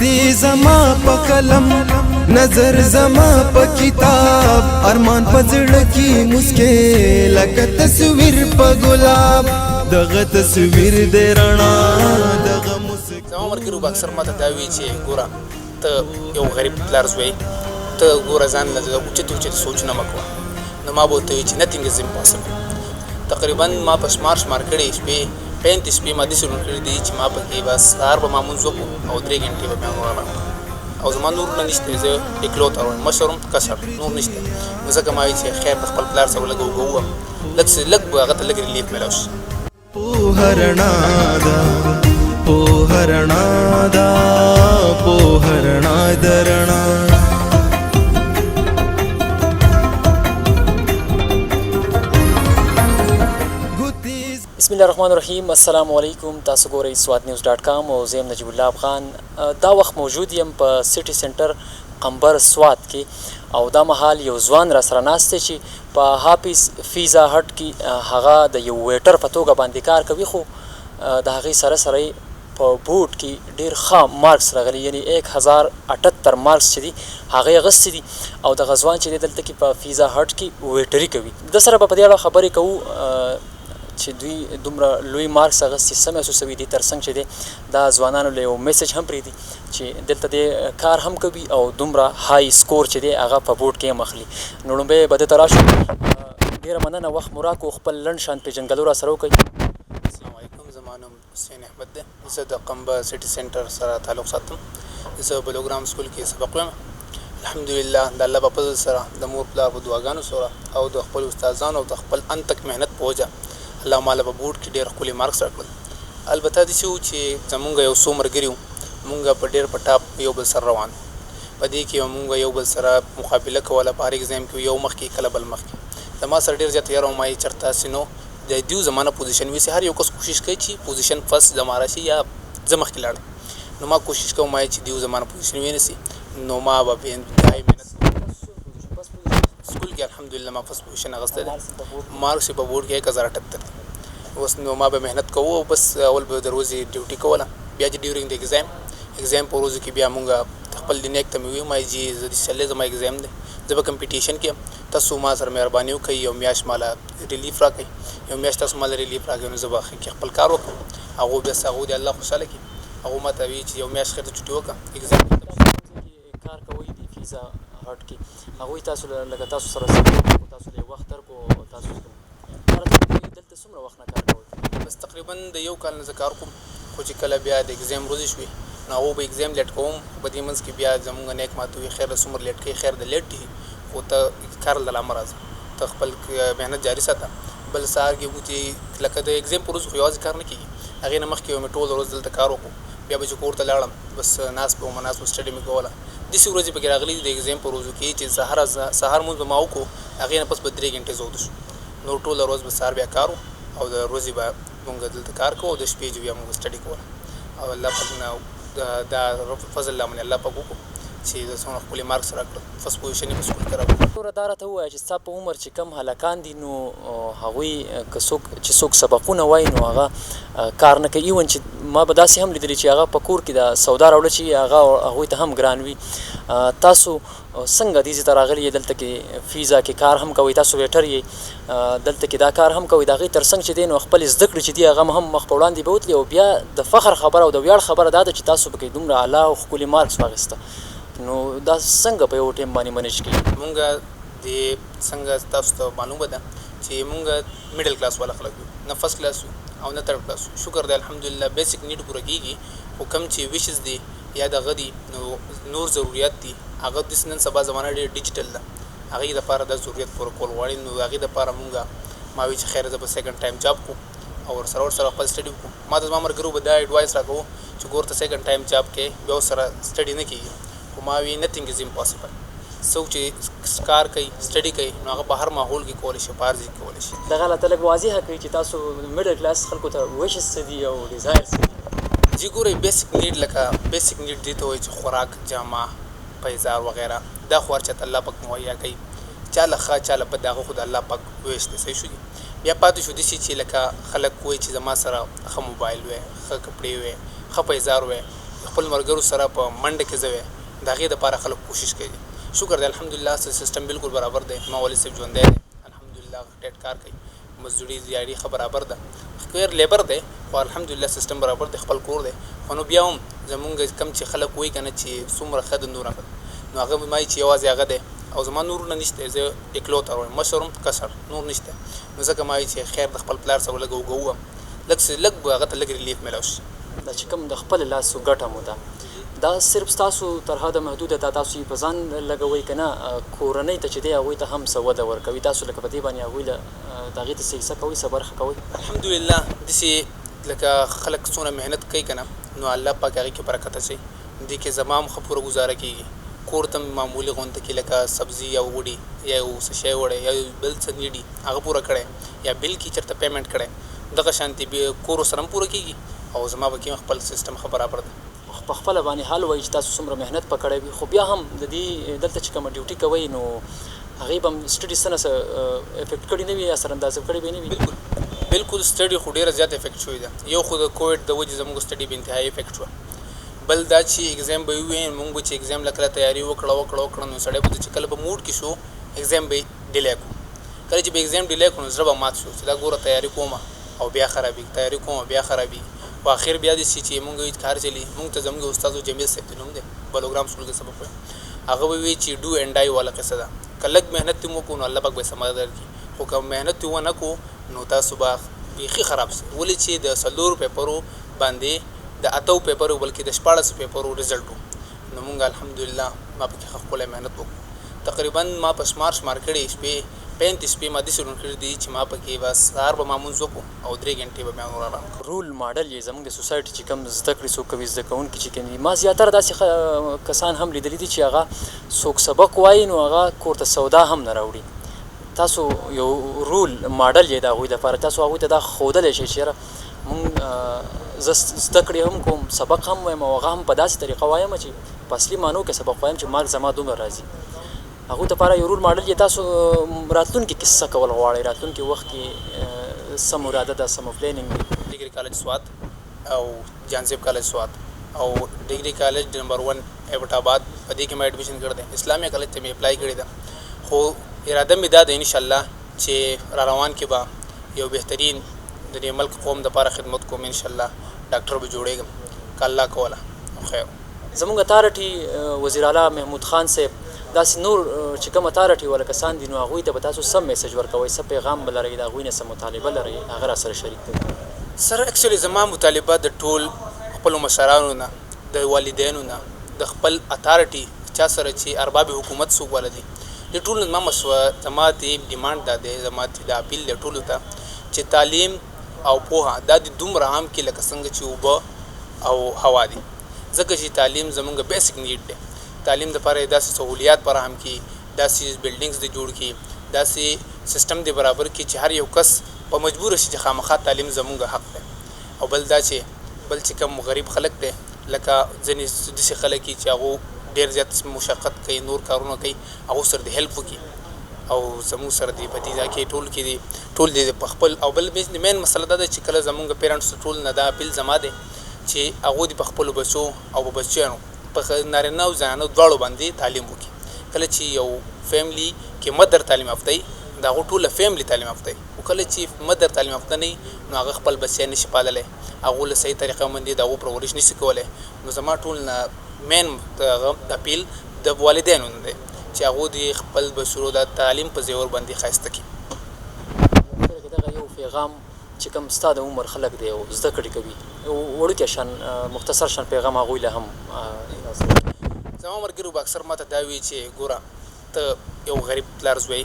گوتی زما پا قلم نظر زما پا کتاب ارمان پا زڑکی مسکے لکا تصویر پا گلاب دغه تصویر دی رڼا دغه موسیقي زما ملګرو به اکثر ماته دا وایي چې ګوره ته یو غریب پلار زوی ته ګوره ځان له اوچتې سوچونه مه کوه نو ما به ورته وایي چې نتینګ از امپاسبل تقریبا ما په شمار کړې شپې 35 شپې ما داسې لوند کړي دي چې ما پکې بس سهار به ما لمونځ وکړو او 3 ګنټې به مې وغواړم او زما نور نه نشته زه اکلوته وم مشر یم کسر نور نشته نو ځکه ما وایي چې خیر د خپل پلار سره لږ وګوم لږ به هغه ته لږ ریلیف میلاو شي پوهه رڼا ده پوهه رڼا ده پوهه رڼا ده رڼا بسم الله الرحمن الرحیم السلام علیکم تاسو ګورئ سواد.news.com او زه نجیب الله افغان دا وخت موجود یم په سټي سنټر قمبر سواد کې او دا مهال یو ځوان را سره ناست دی چې په هاپیز پیزا هټ کې هغه د یو ویټر په توګه باندې کار کوي خو د هغې سره په بوټ کې ډېر ښه مارکس راغلي یعنی 1078 مارکس چې دي هغې اخیستي دي او دغه ځوان چې دی دلته کې په پیزا هټ کې ویټري کوي د سره به په دې اړه خبرې کوو چې دوی دومره لوی مارکس اخیستي څه محسوسوي دي تر څنګ چې دی دا ځوانانو له یو میسج هم پرېږدي چې دلته دی کار هم کوي او دومره های سکور چې دی هغه په بورډ کې هم اخلي نو لومبی به دې ته راشو ډېره مننه وخت مو راکړو خپل لنډ شان پېژنګلو را سره وکړئ السلام علیکم زما نوم حسین احمد دی زه د قمبه سټي سنټر سره تعلق ساتم زه بلوګرام سکول کې سبق وایم الحمدلله د الله په فضل سره د مور پلار په دعاګانو سره او د خپل استادانو او د خپل انتک محنت په وجه الله ماله په بورډ کې ډېر ښکلي مارکس راکړل البته داسې وو چې زمونږ یو څو ملګري وو مونږ په ډېر په ټاپ یو بل سره روان په دې کې مونږ یو بل سره مقابله کوله په هر ایګزام کې یو مخکې کله بل مخکې زما سره ډېر زیات یاره وم چېرته هسې نو د دیو زمانه پوزیشن وي هر یو کس کوشش کوي چې پوزیشن فرست زما راشي یا زه مخکې لاړم نو ما کوشش کوم چې دیو زمانه پوزیشن ونیسي نو ما به بې انتهایي سکول کې الحمدلله ما فرست پوزیشن اخیستی دی مارکس یې په بورډ کې 1078 اوس نو ما به محنت کوو او بس اول به د ورځې ډیوټي کوله بیا چې ډیورینګ د ایګزام په ورځو کې بیا مونږ خپل د نیک ته مې ویل ما چې زه داسې چلې زما ایګزام دی زه به کمپټیشن کې تاسو ما سره مهرباني وکړئ یو میاشت ماله ریلیف راکړئ یو میاشت تاسو ماله ریلیف راکړئ نو زه به خپل کار وکړم هغو بس هغو د الله خوشحاله کړي هغو ما ته وایي چې یو میاشت خیر ته چټي وکړه ایګزام کار کوئ د پیزا هټ کې هغوی تاسو لکه تاسو سره سره تاسو له وخت درکړو تاسو دلته څومره وخت نه کار کوئ بس تقریبا د یو کال نه زه کار کوم خو چې کله بیا د ایګزام ورځې شوې نو هغو به ایګزام لیټ کوم په دې منځ کې بیا زمونږ نیک ماته وي خیر څومره لیټ کوي خیر د لیټ دي خو ته کار له لامه راځه ته خپل محنت جاري ساته بل سهار کې وځي لکه د ایګزام په ورځ خو یوازې کار نه کېږي هغې نه مخکې مې ټوله ورځ دلته کار وکړو بیا به چې کور ته لاړم بس ناست به وم ناست به سټډي مې کوله داسې ورځې پکې راغلي دي د ایګزام په ورځو کې چې سهار مونځ به ما وکړو هغې نه پس به 3 ګنټې زه وده شو نور ټوله ورځ به سهار بیا کار او د ورځې به مونږ دلته کار کوو او د شپې چې بیا مونږ سټډي کوله او الله پاک نه دا فضل الله منې الله پاک وکړو چې د څومره ښکلي مارکس راکړل فرست پوزیشن یې په سکول کې راکړو نوره دا راته ووایه چې ستا په عمر چې کم هلکان دي نو هغوی که څوک سبقونه وایي نو هغه کار نه کوي ایون چې ما به داسې هم لیدلي چې هغه په کور کې د سودا راوړه چې هغه هغوی ته هم ګران وي تاسو څنګه دې ته راغلي یې دلته کې فیزا کې کار هم کوئ تاسو ویټر یې دلته کې دا کار هم کوئ د هغې تر څنګ چې دی نو خپل زده کړې چې دي هغه هم مخ په وړاندې بوتلي او بیا د فخر خبره او د ویاړ خبره دا ده چې تاسو پکې دومره اعلی او ښکلي مارکس واخیسته نو دا څنګه په یو ټیم باندې منیج کړي مونږ د څنګه تاسو ته معلومه ده چې مونږ میډل کلاس والا خلک یو نه فرست کلاس او نه تھرډ کلاس شکر دی الحمدلله بیسک نیډ پوره کېږي خو کوم چې ویشز دي یا دغه دي نو نور ضرورت دي هغه داسې نن سبا زمانه ډېر ډیجیټل ده هغې دپاره دا ضرورت پوره کول غواړي نو هغې دپاره مونږ ما وایي چې خیر زه به سیکنډ ټایم جاب کړو او ورسره خپل سټډي وکړو ما ته زما ملګرو به دا ایډوایس راکوو چې ګور ته سیکنډ ټایم جاب کې بیا ورسره سټډي نه کېږي خو ما وی نتینګ از امپاسبل څوک چې کار کوي سټډي کوي نو هغه په هر ماحول کې کولی شي په هر ځای کې کولی شي دغه راته لږ واضحه کړئ چې تاسو میډل کلاس خلکو ته ویشز څه دي او ډیزایر څه دي جی ګورئ بیسک نیډ لکه بیسک نیډ دې ته وایي چې خوراک جامه پیزار وغیره دا خو هر چاته الله پاک مهیا کوي چاله ښه چاله بد هغه خو د الله پاک ویش دی صحیح شو بیا پاتې شو داسې چې لکه خلک وایي چې زما سره ښه موبایل وی ښه کپړې وی ښه پیزار وی خپل ملګرو سره په منډه کې زه وې د هغې دپاره خلک کوشش کوي. شکر دی الحمدلله سیستم بالکل برابر دی. ما والد صاحب ژوندی دی الحمدلله ټیټ کار کوي مزدوري دیاري ښه برابر ده خیر لیبر دی خو الحمدلله سیستم برابر دی خپل کور دی. خو نو بیا هم زمونږ کم چې خلک وایي که نه چې څومره ښه د نور نو هغه وایي چې یوازې هغه دی او زما نورونه نشته زه اکلوته وایم مشر هم کسر نور نشته نو ځکه ما وایي چې خیر د خپل پلار سره لږ وګوم لږ به هغه ته لږ ریلیف میلاو شي. دا چې کوم د خپل لاسو ګټه مو ده دا صرف ستاسو تر حده محدوده ده تاسو یې په ځان لګوئ که نه کورنۍ ته چې دی هغوی ته هم څه وده ورکوي تاسو لکه په دې باندې هغوی له د هغې ته څه حصه کوئ څه برخه کوئ؟ الحمدلله داسې لکه خلک څومره محنت کوي که نه نو الله پاک هغې کې برکت اچوي. دې کې زما هم ښه پوره ګزاره کېږي کور ته معمولي غونته کې لکه سبزي یا وړي یا یو څه شی وړی یا بل څه نیډي هغه پوره کړی یا بل کې چېرته پیمنټ کړی دغه شانتې کور سره هم پوره کېږي او زما به کې خپل سیستم ښه برابر ده. په خپله باندې حال وایي چې تاسو څومره محنت په کړی وي خو بیا هم د دې دلته چې کومه ډیوټي کوئ نو هغې به هم سټډي څه نه څه افیکټ کړي نه وي یا سر اندازه کړي به نه وي؟ بالکل سټډي خو ډېره زیات افیکټ شوې ده. یو خو د کووډ د وجې زموږ سټډي به انتهایي افیکټ شوه. بل دا چې اګزام به وي موږ به چې اګزام له کله تیاري وکړه نو سړی به چې کله به موډ کې شو اګزام به ډیلی کړو. کله چې به اګزام ډیلی کړو نو زړه به مات شو چې دا ګوره تیاري کومه او بیا خرابېږي تیاري کومه بیا خرابېږي په اخر بیا داسې چې موږ کار چلي موږ ته زموږ استاد جمیل صاحب د نوم دی بلوګرام سکول کې سبق وایي هغه به وایي چې ډو اینډ ډای والا قصه ده که لږ محنت دې وکړو نو الله پاک به سمه درکړي خو که محنت دې ونه کړو نو تاسو به بیخي خراب شي. ولې چې د 4 پیپرو باندې د 8 پیپرو بلکې د 14 پیپرو رزلټ و نو موږ الحمدلله ما پکې خپله محنت وکړو تقریبا ما په شمار کړي شپې 35 شپې ما داسې روڼ کړي دي چې ما پکې بس سهار به ما مونځ وکړو او 3 غنټې به بیا نور ارام کړو. رول ماډل یې زموږ د سوسایټي چې کوم زده کړې څوک کوي زده کوونکي چې کوي ما زیاتره داسې کسان هم لیدلي دي چې هغه څوک سبق وایي نو هغه کور ته سودا هم نه راوړي. تاسو یو رول ماډل یې د هغوی دپاره تاسو هغوی ته دا ښودلی شئ چې یاره مونږ زه زده کړې هم کوم سبق هم وایم او هغه هم په داسې طریقه وایم چې په اصلي معنو کې سبق وایم چې مارک زما دومره راځي. هغوی دپاره یو رول ماډل یې تاسو راتلونکي کې څه کول غواړئ راتلونکي وخت کې څه مراده ده څه مو پلیننګ دی؟ ډګري کالج سوات او جانزیب کالج سوات او ډګري کالج نمبر 1 ایبټ آباد په دې کې مې ایډمیشن کړی دی. اسلامي کالج ته مې اپلای کړی ده خو اراده مې دا ده انشاءالله چې را روان کې به یو بهترین د دې ملک قوم دپاره خدمت کوم انشاءالله ډاکټر به جوړېږم که الله کوله او خیر. زموږ اتارټي وزیر اعلی محمود خان صاحب داسې نور چې کوم اتارټي والا کسان دي نو هغوی ته به تاسو څه میسج ورکوئ څه پیغام به لرئ د هغوی نه څه مطالبه لرئ هغه را سره شریک کړئ. سر اکچولی زما مطالبه د ټول خپلو مشرانو نه د والدینو نه د خپل اتارټي چا سره چې ارباب حکومت څوک والا دي د ټولو زما زما د ډیمانډ دا دی زما د اپیل دی ټولو ته چې تعلیم او پوهه دا د دومره عام کې لکه څنګه چې اوبه او هوا دي ځکه چې تعلیم زموږ بیسیک نیډ دی. تعلیم دپاره داسې سهولیات فراهم کړي داسې بلډینګز دې جوړ کړي داسې سیستم دې برابر کړي چې هر یو کس په مجبوره شي چې خامخا تعلیم زموږ حق دی. او بل دا چې بل چې کوم غریب خلک دی لکه ځینې داسې خلک چې هغو ډېر زیات مشقت کوي نور کارونه کوي هغو سره دې هیلپ وکړي او زموږ سره دې په دې ځای کې ټول دې په خپل او بل مین مسله دا ده چې کله زموږ پیرنټس ټول نه دا اپیل زما دی چې هغوی دې په خپلو بچو او په بچیانو په نارینه او زنانو دواړو باندې تعلیم وکړي. کله چې یو فیملی کې مدر تعلیم یافته وي د هغو ټوله فیملی تعلیم یافته وي او کله چې مدر تعلیم یافته نه وي نو هغه خپل بچیان نشي پاللی هغو له صحیح طریقه باندې د هغو پرورش نشي کولی. نو زما ټول نه مین اپیل د والدینو نه دی چې هغو د خپل بچو د تعلیم په زیور باندې ښایسته کړي. دغه یو پیغام چې کوم ستا د عمر خلک دی او زده کړې کوي وړوکی شان مختصر شان پیغام هغوی له هم زما ملګرو به اکثر ماته دا وي چې ګوره ته یو غریب پلار زوی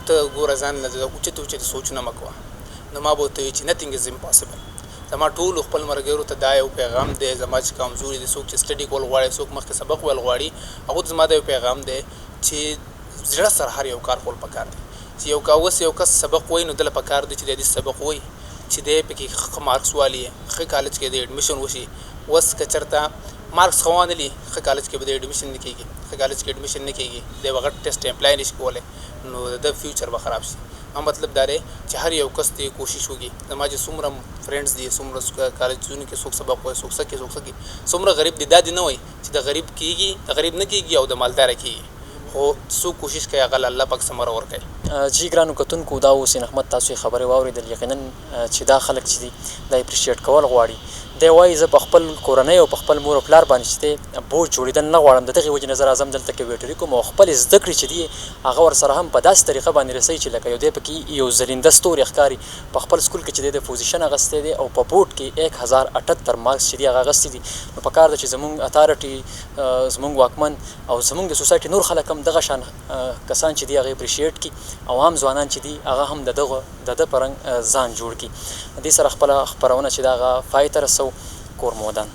ته ګوره ځان له اوچتې سوچونه مه کوه. نو ما به ورته وایي چې نتینګ از امپاسبل. زما ټولو خپل ملګرو ته دا یو پیغام دی زما چې کمزوري دي څوک چې سټډي کول غواړي څوک مخکې سبق ویل غواړي هغو ته زما دا یو پیغام دی چې زړه سره هر یو کار کول پکار دی چې اوس یو کس سبق وایي نو دله پکار دی چې د دې سبق وایي چې دی پکې ښه مارکس والي ښه کالج کې د ایډمیشن وشي. اوس که چېرته مارکس ښه وانه لي ښه کالج کې به د ایډمیشن نه کېږي ښه کالج کې ایډمیشن نه کېږي دی به غټ ټیسټ اپلای نشي کولی نو د فیوچر به خراب شي. مطلب دا دی چې هر یو کس دې کوشش وکړي زما چې څومره فرینډز دي څومره کالجونو کې څوک سبق وایي څوک څه کوي څوک څه کوي څومره غریب دي دا دې نه وایي چې د غریب کېږي د غریب نه کېږي او د مالداره کېږي خو څوک کوشش کوي هغه الله پاک ثمره ورکوي. جی ګرانو کتونکو دا اوس احمد تاسو یې خبرې واورېدل یقینا چې دا خلک چې دي دا اپریشیټ کول غواړي دی وایي زه په خپل کورنۍ او په خپل مور او پلار باندې چې دی بوج جوړېدل نه غواړم د دغې وجې نه زه راځم دلته کې ویټري کوم او خپل زده کړې چې دي هغه ورسره هم په داسې طریقه باندې رسوي چې لکه یو دی پکې یو زرینده ستوری ښکاري په خپل سکول کې چې دی د پوزیشن اخیستی دی او په بورډ کې 1078 مارکس چې دي هغه اخیستي دي نو پکار ده چې زموږ اتارټي زموږ واکمن او زموږ د سوسایټي نور خلک هم دغه شان کسان چې دي هغه اپریشیټ کړي او عام ځوانان چې دي هغه هم د ده په رنګ ځان جوړ کړي. دې سره خپله خپرونه چې د هغه پای ته رسو کور مودان.